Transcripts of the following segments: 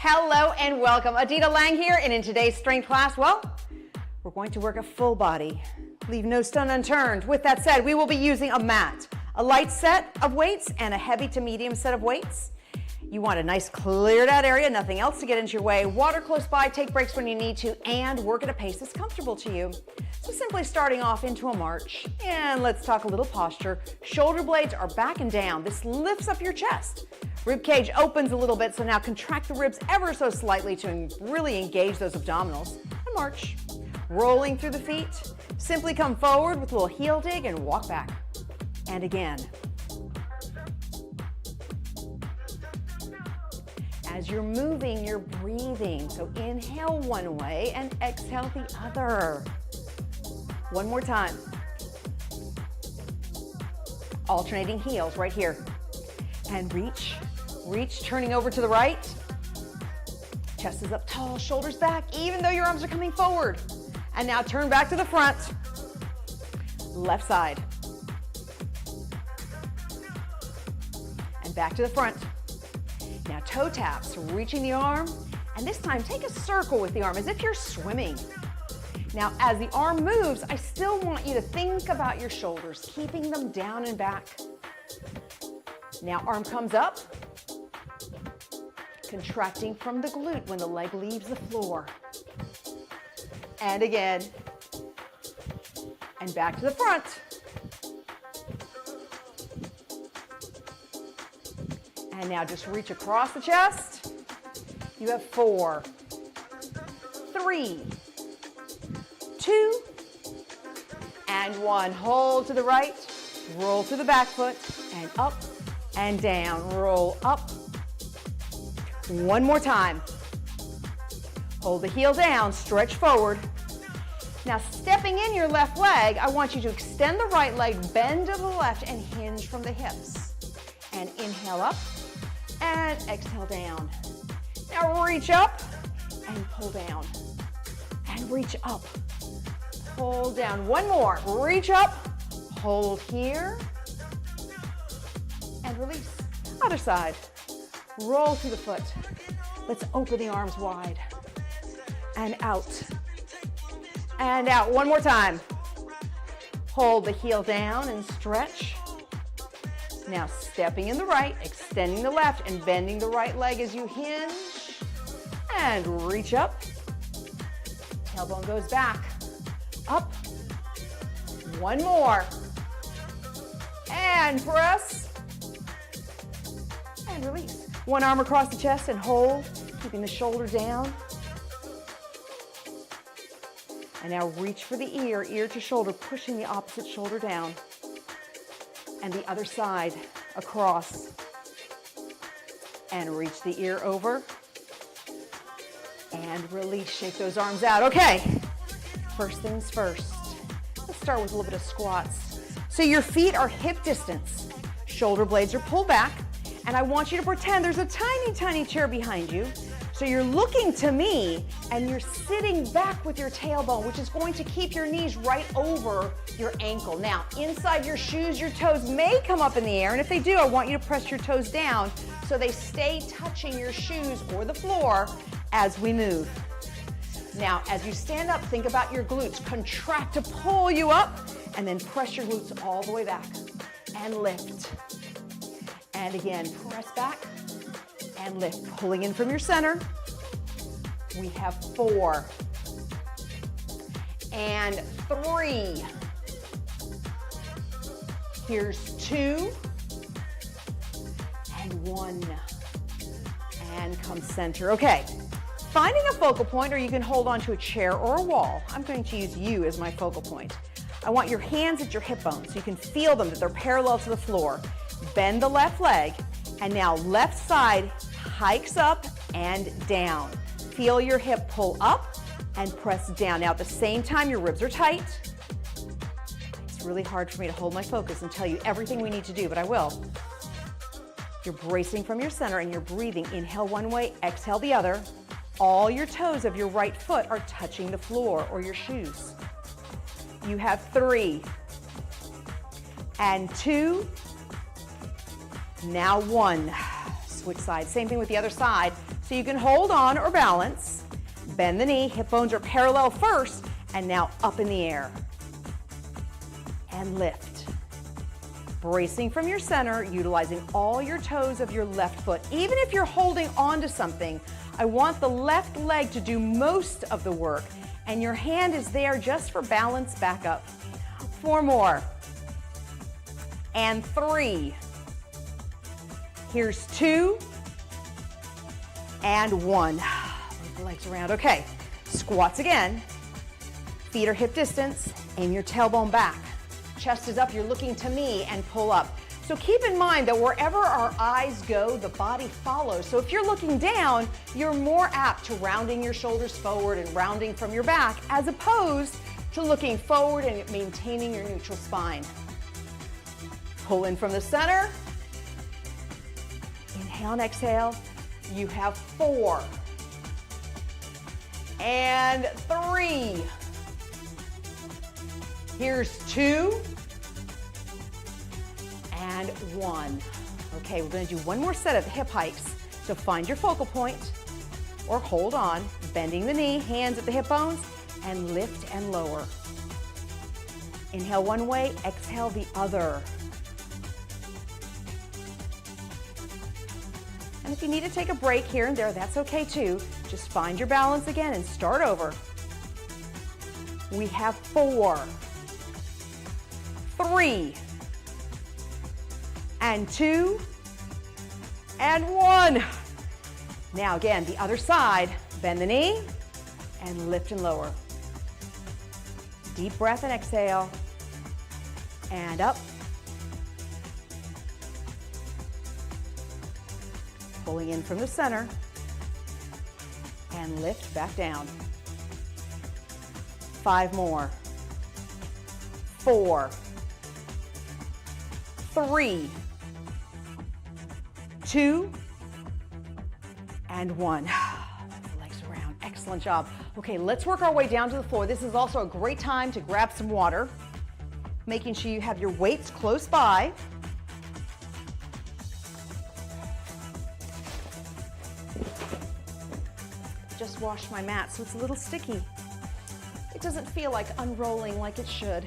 Hello and welcome. Adita Lang here, and in today's strength class, well, we're going to work a full body. Leave no stone unturned. With that said, we will be using a mat, a light set of weights, and a heavy to medium set of weights. You want a nice cleared out area, nothing else to get into your way. Water close by, take breaks when you need to, and work at a pace that's comfortable to you. So simply starting off into a march, and let's talk a little posture. Shoulder blades are back and down. This lifts up your chest. Rib cage opens a little bit, so now contract the ribs ever so slightly to really engage those abdominals. And march. Rolling through the feet. Simply come forward with a little heel dig and walk back. And again. As you're moving, you're breathing. So inhale one way and exhale the other. One more time. Alternating heels right here. And reach, reach, turning over to the right. Chest is up tall, shoulders back, even though your arms are coming forward. And now turn back to the front. Left side. And back to the front. Now toe taps, reaching the arm, and this time take a circle with the arm as if you're swimming. Now as the arm moves, I still want you to think about your shoulders, keeping them down and back. Now arm comes up, contracting from the glute when the leg leaves the floor. And again, and back to the front. And now just reach across the chest. You have 4, 3, 2, and 1. Hold to the right, roll through the back foot, and up and down. Roll up. One more time. Hold the heel down, stretch forward. Now stepping in your left leg, I want you to extend the right leg, bend to the left, and hinge from the hips. And inhale up. And exhale down. Now reach up and pull down. And reach up. Pull down. One more. Reach up. Hold here. And release. Other side. Roll through the foot. Let's open the arms wide. And out. And out. One more time. Hold the heel down and stretch. Now stepping in the right, extending the left, and bending the right leg as you hinge. And reach up. Tailbone goes back. Up. One more. And press. And release. One arm across the chest and hold, keeping the shoulder down. And now reach for the ear, ear to shoulder, pushing the opposite shoulder down. And the other side across. And reach the ear over. And release, shake those arms out. Okay, first things first. Let's start with a little bit of squats. So your feet are hip distance. Shoulder blades are pulled back. And I want you to pretend there's a tiny, tiny chair behind you. So you're looking to me and you're sitting back with your tailbone, which is going to keep your knees right over your ankle. Now, inside your shoes, your toes may come up in the air, and if they do, I want you to press your toes down so they stay touching your shoes or the floor as we move. Now, as you stand up, think about your glutes. Contract to pull you up, and then press your glutes all the way back. And lift. And again, press back. And lift, pulling in from your center. We have 4 and 3. Here's 2 and 1. And come center. Okay, finding a focal point, or you can hold onto a chair or a wall. I'm going to use you as my focal point. I want your hands at your hip bones so you can feel them, that they're parallel to the floor. Bend the left leg, and now left side hikes up and down. Feel your hip pull up and press down. Now at the same time, your ribs are tight. It's really hard for me to hold my focus and tell you everything we need to do, but I will. You're bracing from your center and you're breathing. Inhale one way, exhale the other. All your toes of your right foot are touching the floor or your shoes. You have 3 and 2. Now 1. Switch sides. Same thing with the other side. So you can hold on or balance. Bend the knee, hip bones are parallel first, and now up in the air. And lift. Bracing from your center, utilizing all your toes of your left foot. Even if you're holding on to something, I want the left leg to do most of the work, and your hand is there just for balance. Back up. 4 more. And 3. Here's 2. And 1. Move the legs around. Okay, squats again. Feet are hip distance. Aim your tailbone back. Chest is up, you're looking to me, and pull up. So keep in mind that wherever our eyes go, the body follows. So if you're looking down, you're more apt to rounding your shoulders forward and rounding from your back, as opposed to looking forward and maintaining your neutral spine. Pull in from the center. Inhale and exhale. You have 4. And 3. Here's 2. And 1. Okay, we're going to do one more set of hip hikes. So find your focal point or hold on, bending the knee, hands at the hip bones, and lift and lower. Inhale one way, exhale the other. And if you need to take a break here and there, that's okay too. Just find your balance again and start over. We have 4, 3, and 2, and 1. Now again, the other side, bend the knee and lift and lower. Deep breath and exhale, and up. Pulling in from the center, and lift back down. 5 more. 4, 3, 2, and 1. Legs around. Excellent job. Okay, let's work our way down to the floor. This is also a great time to grab some water, making sure you have your weights close by. Just washed my mat, so it's a little sticky. It doesn't feel like unrolling like it should.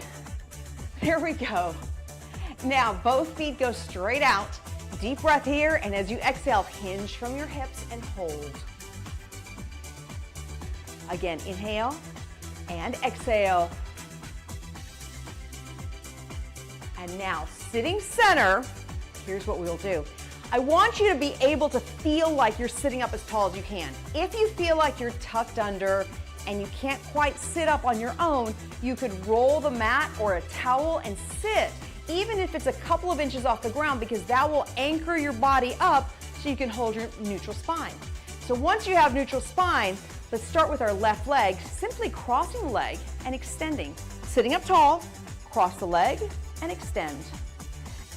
There we go. Now, both feet go straight out. Deep breath here, and as you exhale, hinge from your hips and hold. Again, inhale and exhale. And now, sitting center, here's what we'll do. I want you to be able to feel like you're sitting up as tall as you can. If you feel like you're tucked under and you can't quite sit up on your own, you could roll the mat or a towel and sit, even if it's a couple of inches off the ground, because that will anchor your body up so you can hold your neutral spine. So once you have neutral spine, let's start with our left leg, simply crossing the leg and extending. Sitting up tall, cross the leg and extend.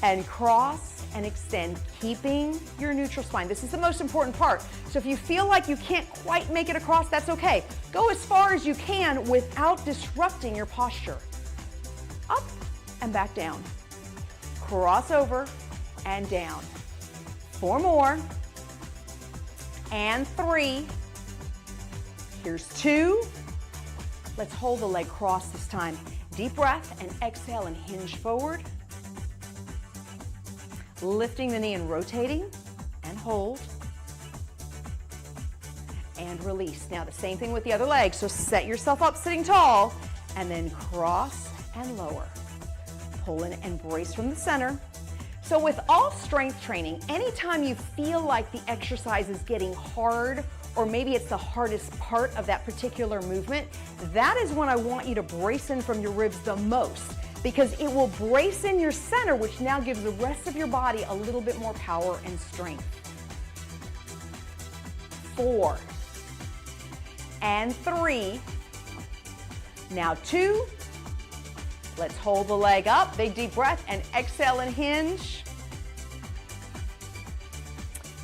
And cross and extend, keeping your neutral spine. This is the most important part. So if you feel like you can't quite make it across, that's okay. Go as far as you can without disrupting your posture. Up and back down. Cross over and down. 4 more. And 3. Here's 2. Let's hold the leg crossed this time. Deep breath and exhale and hinge forward. Lifting the knee and rotating, and hold, and release. Now the same thing with the other leg, so set yourself up sitting tall, and then cross and lower. Pull in and brace from the center. So with all strength training, anytime you feel like the exercise is getting hard, or maybe it's the hardest part of that particular movement, that is when I want you to brace in from your ribs the most, because it will brace in your center, which now gives the rest of your body a little bit more power and strength. 4. And 3. Now 2. Let's hold the leg up, big deep breath, and exhale and hinge.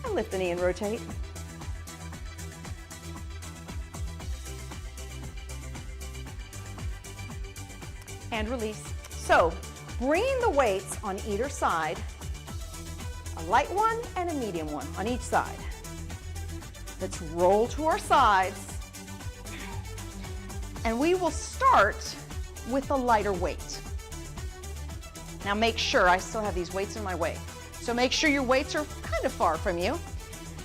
And lift the knee and rotate. And release. So, bringing the weights on either side A light one and a medium one on each side. Let's roll to our sides. And we will start with a lighter weight. Now make sure, I still have these weights in my way, so make sure your weights are kind of far from you.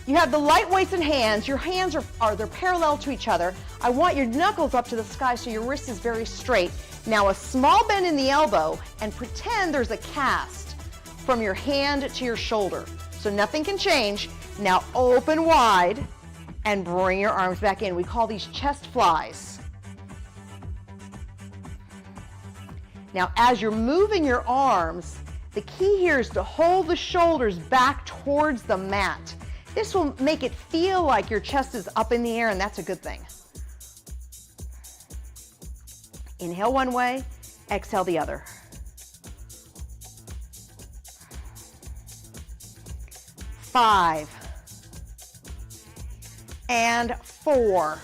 You have the light weights in hands. Your hands they're parallel to each other. I want your knuckles up to the sky so your wrist is very straight. Now a small bend in the elbow, and pretend there's a cast from your hand to your shoulder. So nothing can change. Now open wide and bring your arms back in. We call these chest flies. Now as you're moving your arms, the key here is to hold the shoulders back towards the mat. This will make it feel like your chest is up in the air, and that's a good thing. Inhale one way, exhale the other. Five, and 4,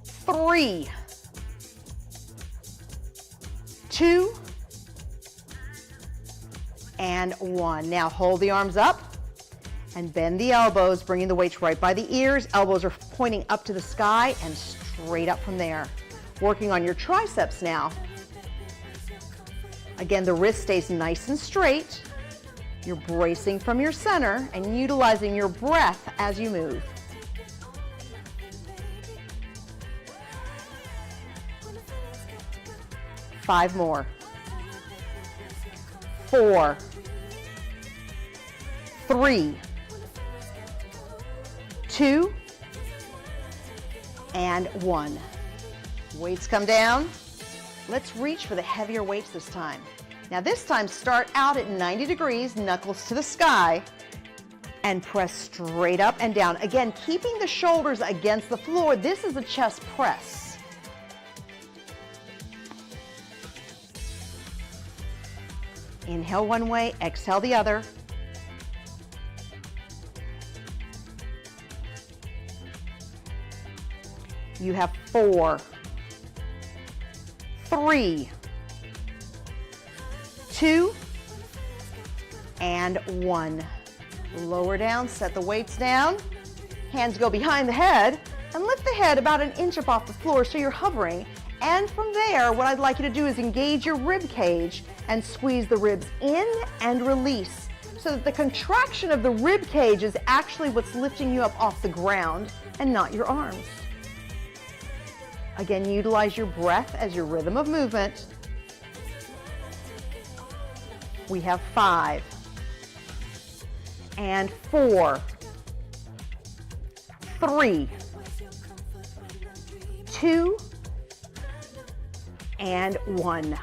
3, 2, and 1. Now hold the arms up and bend the elbows, bringing the weights right by the ears. Elbows are pointing up to the sky and straight up from there. Working on your triceps now. Again, the wrist stays nice and straight. You're bracing from your center and utilizing your breath as you move. Five more. 4, 3, 2, and 1. Weights come down. Let's reach for the heavier weights this time. Now this time, start out at 90 degrees, knuckles to the sky, and press straight up and down. Again, keeping the shoulders against the floor. This is a chest press. Inhale one way, exhale the other. You have 4, 3, 2, and 1. Lower down, set the weights down. Hands go behind the head, and lift the head about an inch up off the floor so you're hovering. And from there, what I'd like you to do is engage your rib cage and squeeze the ribs in and release, so that the contraction of the rib cage is actually what's lifting you up off the ground and not your arms. Again, utilize your breath as your rhythm of movement. We have 5, and 4, 3, 2, and 1.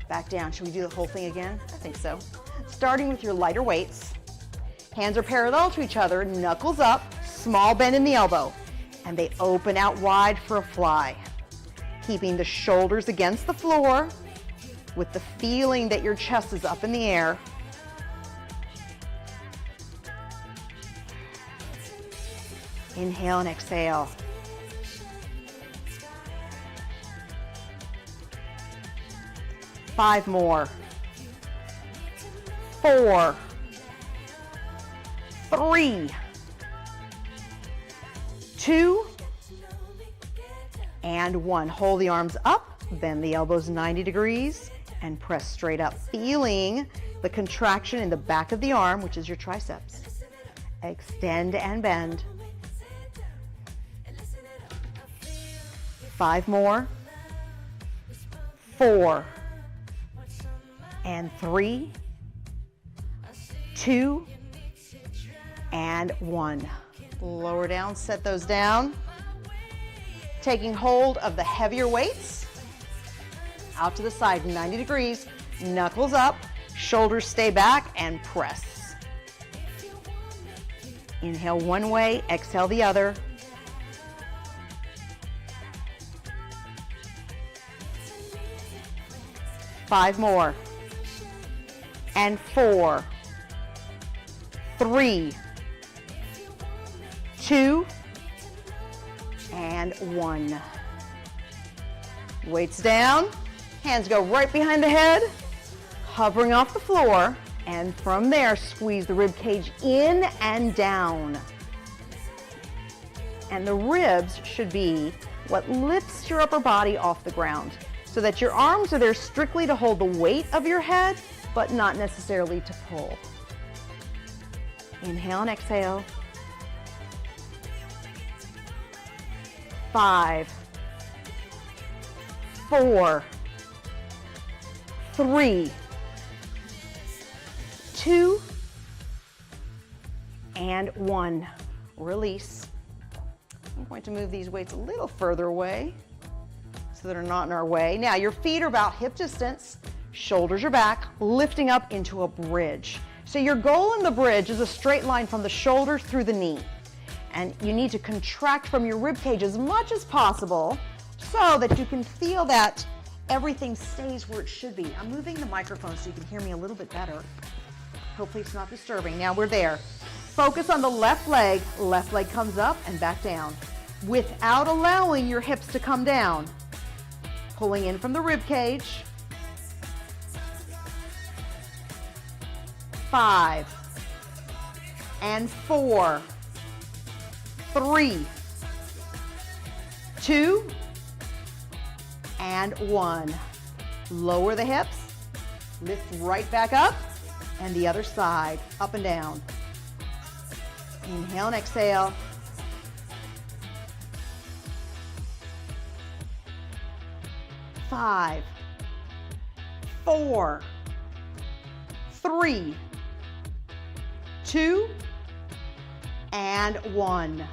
Back down. Should we do the whole thing again? I think so. Starting with your lighter weights. Hands are parallel to each other, knuckles up, small bend in the elbow, and they open out wide for a fly. Keeping the shoulders against the floor with the feeling that your chest is up in the air. Inhale and exhale. Five more. 4, 3, 2, and 1. Hold the arms up, bend the elbows 90 degrees, and press straight up, feeling the contraction in the back of the arm, which is your triceps. Extend and bend. 5 more. 4, and 3, 2, and 1. Lower down, set those down. Taking hold of the heavier weights. Out to the side, 90 degrees, knuckles up, shoulders stay back, and press. Inhale one way, exhale the other. Five more. And 4, 3, 2, and 1. Weights down, hands go right behind the head, hovering off the floor, And from there, squeeze the rib cage in and down. And the ribs should be what lifts your upper body off the ground, so that your arms are there strictly to hold the weight of your head, but not necessarily to pull. Inhale and exhale. 5, 4, 3, 2, and 1. Release. I'm going to move these weights a little further away so that they're not in our way. Now your feet are about hip distance, shoulders are back, lifting up into a bridge. So your goal in the bridge is a straight line from the shoulder through the knee. And you need to contract from your rib cage as much as possible so that you can feel that everything stays where it should be. I'm moving the microphone so you can hear me a little bit better. Hopefully it's not disturbing. Now we're there. Focus on the left leg comes up and back down without allowing your hips to come down. Pulling in from the rib cage. 5 and 4, 3, 2, and 1. Lower the hips, lift right back up, and the other side, up and down. Inhale and exhale. 5, 4, 3, 2, and 1.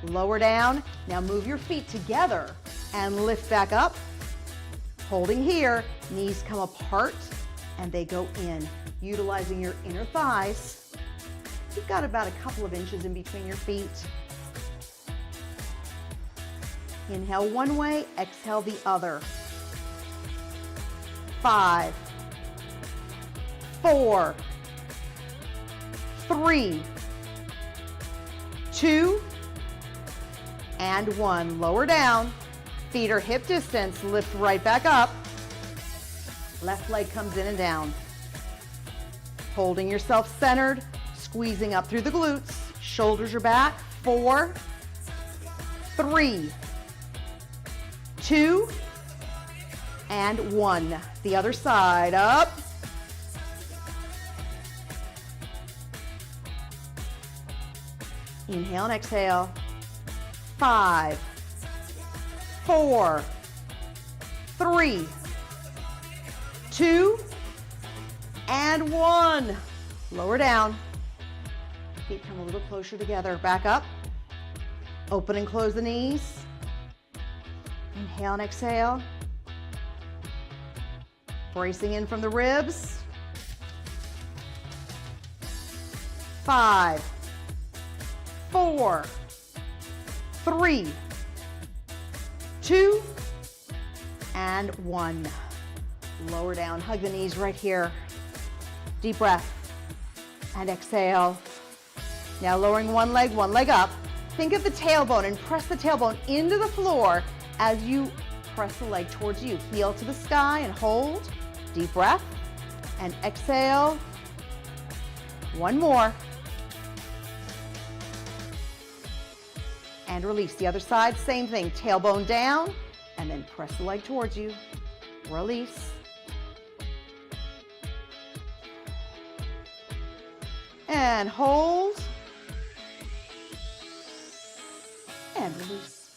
Lower down. Now move your feet together and lift back up. Holding here, knees come apart and they go in, utilizing your inner thighs. You've got about a couple of inches in between your feet. Inhale one way, exhale the other. 5, 4, 3, 2, and 1. Lower down. Feet are hip distance. Lift right back up. Left leg comes in and down. Holding yourself centered, squeezing up through the glutes. Shoulders are back. 4, 3, 2, and 1. The other side, up. Inhale and exhale. 5, 4, 3, 2, and 1. Lower down. Feet come a little closer together. Back up. Open and close the knees. Inhale and exhale. Bracing in from the ribs. 5, 4, 3, 2, and 1. Lower down, hug the knees right here. Deep breath, and exhale. Now lowering one leg up. Think of the tailbone and press the tailbone into the floor as you press the leg towards you. Heel to the sky and hold. Deep breath, and exhale. One more. And release. The other side, same thing. Tailbone down, and then press the leg towards you. Release. And hold. And release.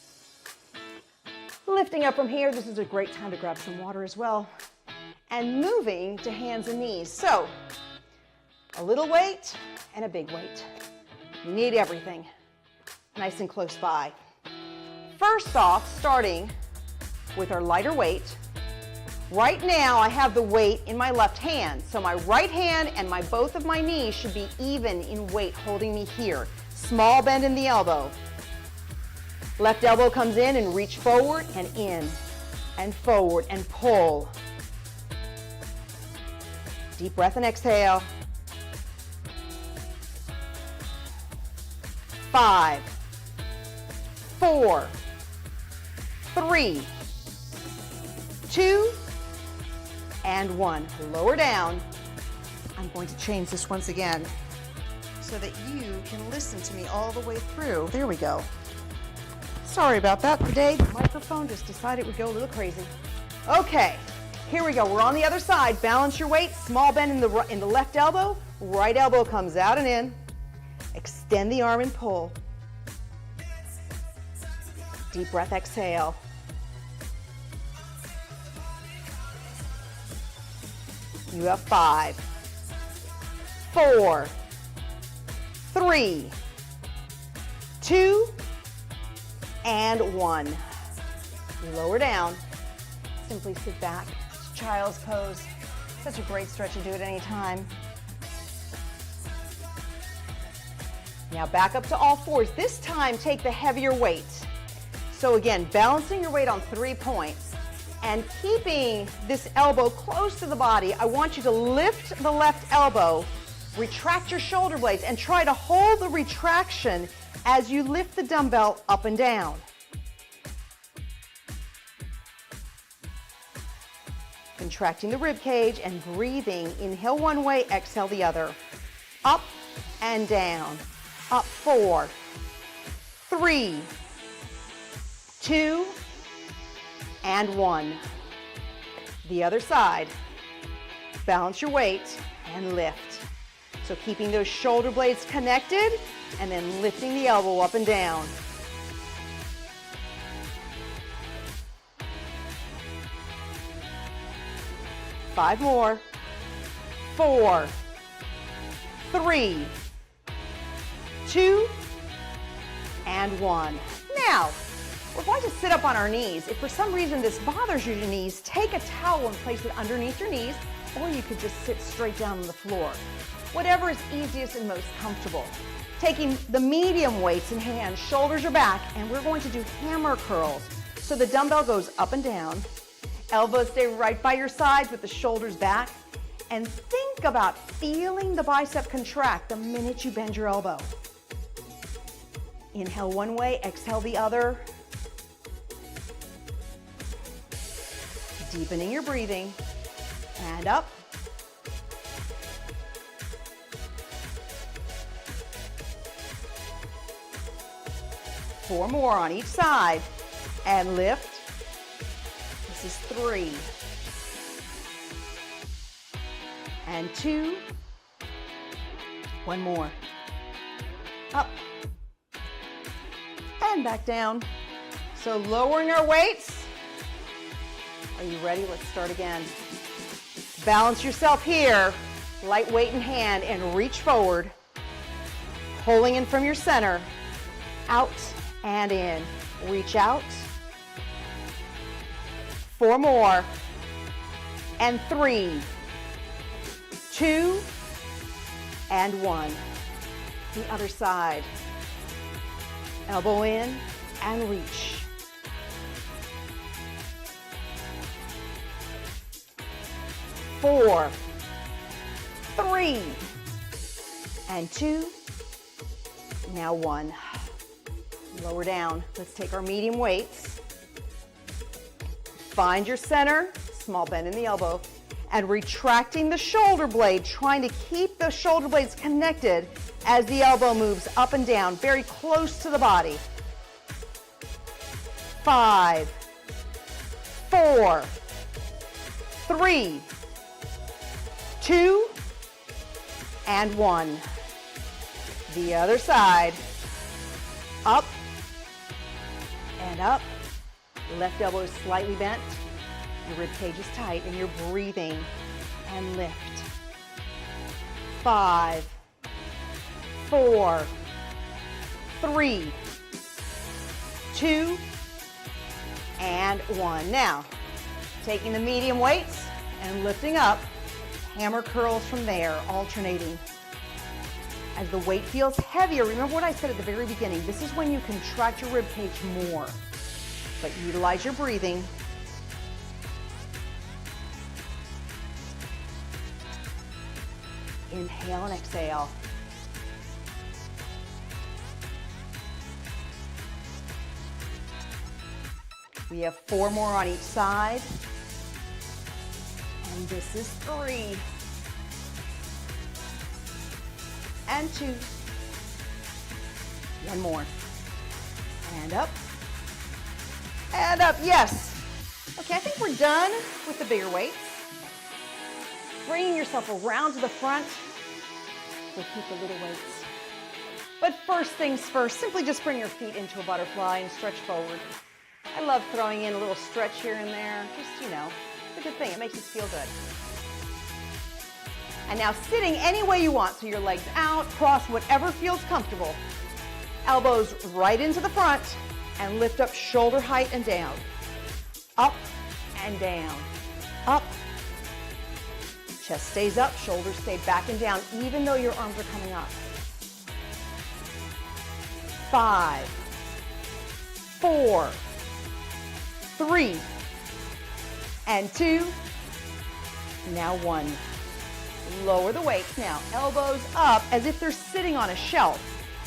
Lifting up from here, this is a great time to grab some water as well. And moving to hands and knees. So, a little weight and a big weight. You need everything nice and close by. First off, starting with our lighter weight. Right now, I have the weight in my left hand. So my right hand and both of my knees should be even in weight, holding me here. Small bend in the elbow. Left elbow comes in and reach forward and in and forward and pull. Deep breath and exhale. 5, 4, 3, 2, and 1. Lower down. I'm I'm going to change this once again so that you can listen to me all the way through. There we go. Sorry about that. Today, the microphone just decided it would go a little crazy. Okay, here we go. We're on the other side. Balance your weight. Small bend in the left elbow. Right elbow comes out and in. Extend the arm and pull. Deep breath, exhale. You have 5, 4, 3, 2, and 1. Lower down. Simply sit back. Child's pose. Such a great stretch. You do it anytime. Now back up to all fours. This time, take the heavier weight. So again, balancing your weight on 3 points and keeping this elbow close to the body. I want you to lift the left elbow, retract your shoulder blades, and try to hold the retraction as you lift the dumbbell up and down. Contracting the rib cage and breathing. Inhale one way, exhale the other. Up and down. Up 4, 3, 2, and 1. The other side. Balance your weight and lift. So keeping those shoulder blades connected and then lifting the elbow up and down. Five more. 4, 3, 2, and 1. Now, we're going to sit up on our knees. If for some reason this bothers your knees, take a towel and place it underneath your knees, or you could just sit straight down on the floor. Whatever is easiest and most comfortable. Taking the medium weights in hand, shoulders are back, and we're going to do hammer curls. So the dumbbell goes up and down, elbows stay right by your sides with the shoulders back, and think about feeling the bicep contract the minute you bend your elbow. Inhale one way, exhale the other. Deepening your breathing, and up. Four more on each side, and lift. This is 3, and 2, one more. Up, and back down. So lowering our weights. Are you ready? Let's start again. Balance yourself here, light weight in hand, and reach forward. Pulling in from your center, out and in. Reach out. 4 more, and 3, 2, and 1. The other side. Elbow in and reach. 4, 3, and 2. Now 1. Lower down. Let's take our medium weights. Find your center, small bend in the elbow, and retracting the shoulder blade, trying to keep the shoulder blades connected as the elbow moves up and down, very close to the body. 5, 4, 3, 2, and 1. The other side. Up and up. Left elbow is slightly bent. Your rib cage is tight, and you're breathing. And lift. 5, 4, 3, 2, and 1. Now, taking the medium weights and lifting up. Hammer curls from there, alternating. As the weight feels heavier, remember what I said at the very beginning, this is when you contract your rib cage more. But utilize your breathing. Inhale and exhale. We have 4 more on each side. And this is 3, and 2. One more. And up. And up, yes. Okay, I think we're done with the bigger weights. Bringing yourself around to the front. Repeat the little weights. But first things first, simply just bring your feet into a butterfly and stretch forward. I love throwing in a little stretch here and there. Just, you know, it's a good thing. It makes us feel good. And now sitting any way you want. So your legs out, cross whatever feels comfortable. Elbows right into the front and lift up shoulder height and down. Up and down. Up. Chest stays up, shoulders stay back and down, even though your arms are coming up. 5, 4, 3, and 2. Now 1. Lower the weights now, elbows up as if they're sitting on a shelf,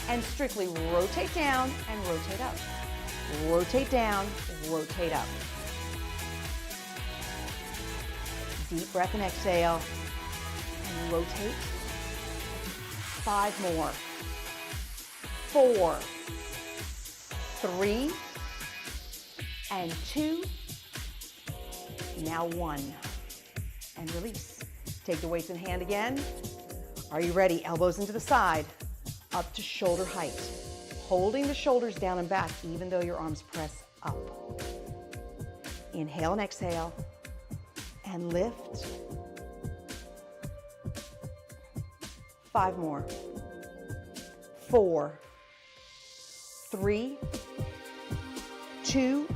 and strictly rotate down and rotate up. Rotate down, rotate up. Deep breath and exhale, and rotate. 5 more. 4, 3, and 2. Now 1. And release. Take the weights in hand again. Are you ready? Elbows into the side, up to shoulder height. Holding the shoulders down and back, even though your arms press up. Inhale and exhale. And lift. 5 more. 4, 3, 2,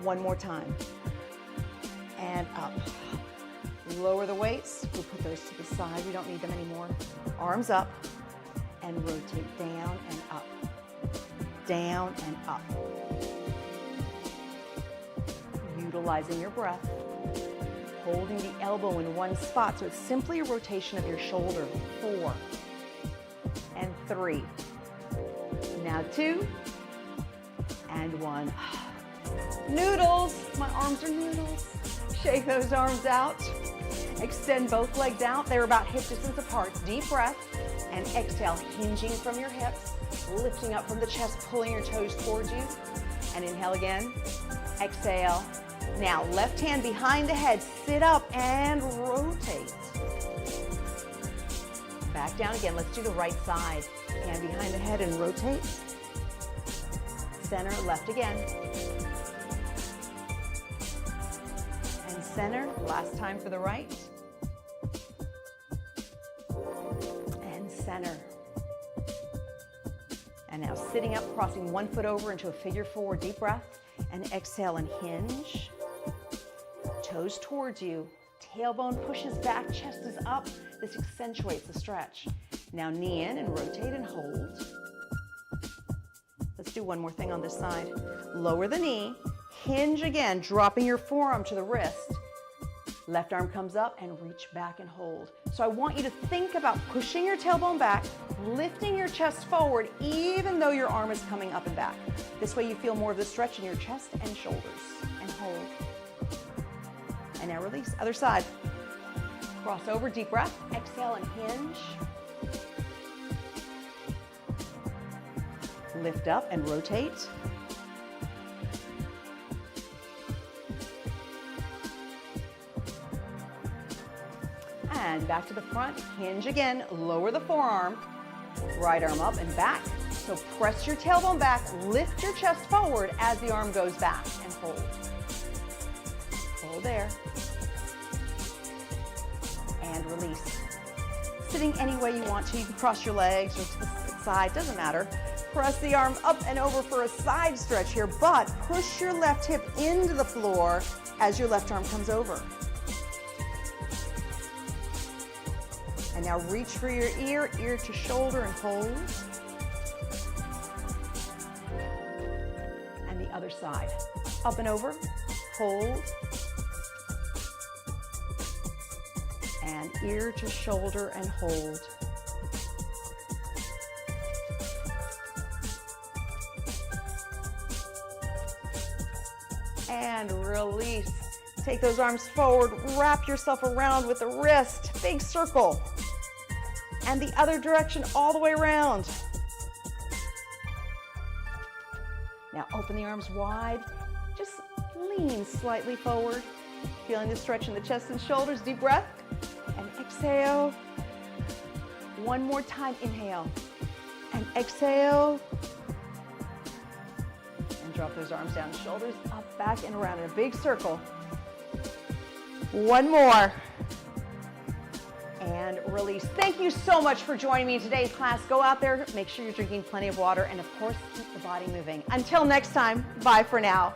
1 more time. And up. Lower the weights. We'll put those to the side. We don't need them anymore. Arms up. And rotate down and up. Down and up. Utilizing your breath. Holding the elbow in one spot, so it's simply a rotation of your shoulder. 4 and 3. Now 2 and 1. Noodles. My arms are noodles. Shake those arms out. Extend both legs out. They're about hip distance apart. Deep breath and exhale, hinging from your hips, lifting up from the chest, pulling your toes towards you. And inhale again. Exhale. Now, left hand behind the head, sit up and rotate. Back down again. Let's do the right side. Hand behind the head and rotate. Center, left again. And center, last time for the right. And center. And now sitting up, crossing one foot over into a figure 4, deep breath. And exhale and hinge. Toes towards you. Tailbone pushes back, chest is up. This accentuates the stretch. Now knee in and rotate and hold. Let's do one more thing on this side. Lower the knee, hinge again, dropping your forearm to the wrist. Left arm comes up and reach back and hold. So I want you to think about pushing your tailbone back, lifting your chest forward, even though your arm is coming up and back. This way you feel more of the stretch in your chest and shoulders. And hold. And now release. Other side. Cross over, deep breath. Exhale and hinge. Lift up and rotate. And back to the front. Hinge again. Lower the forearm. Right arm up and back. So press your tailbone back. Lift your chest forward as the arm goes back and hold. Hold there. And release. Sitting any way you want to. You can cross your legs or to the side. Doesn't matter. Press the arm up and over for a side stretch here, but push your left hip into the floor as your left arm comes over. And now reach for your ear, ear to shoulder, and hold. And the other side. Up and over, hold. And ear to shoulder and hold. And release. Take those arms forward, wrap yourself around with the wrist, big circle. and the other direction all the way around. Now open the arms wide, just lean slightly forward, feeling the stretch in the chest and shoulders. Deep breath, and exhale. One more time, inhale, and exhale. And drop those arms down, shoulders up, back, and around in a big circle. One more. And release. Thank you so much for joining me in today's class. Go out there, make sure you're drinking plenty of water, and of course, keep the body moving. Until next time, bye for now.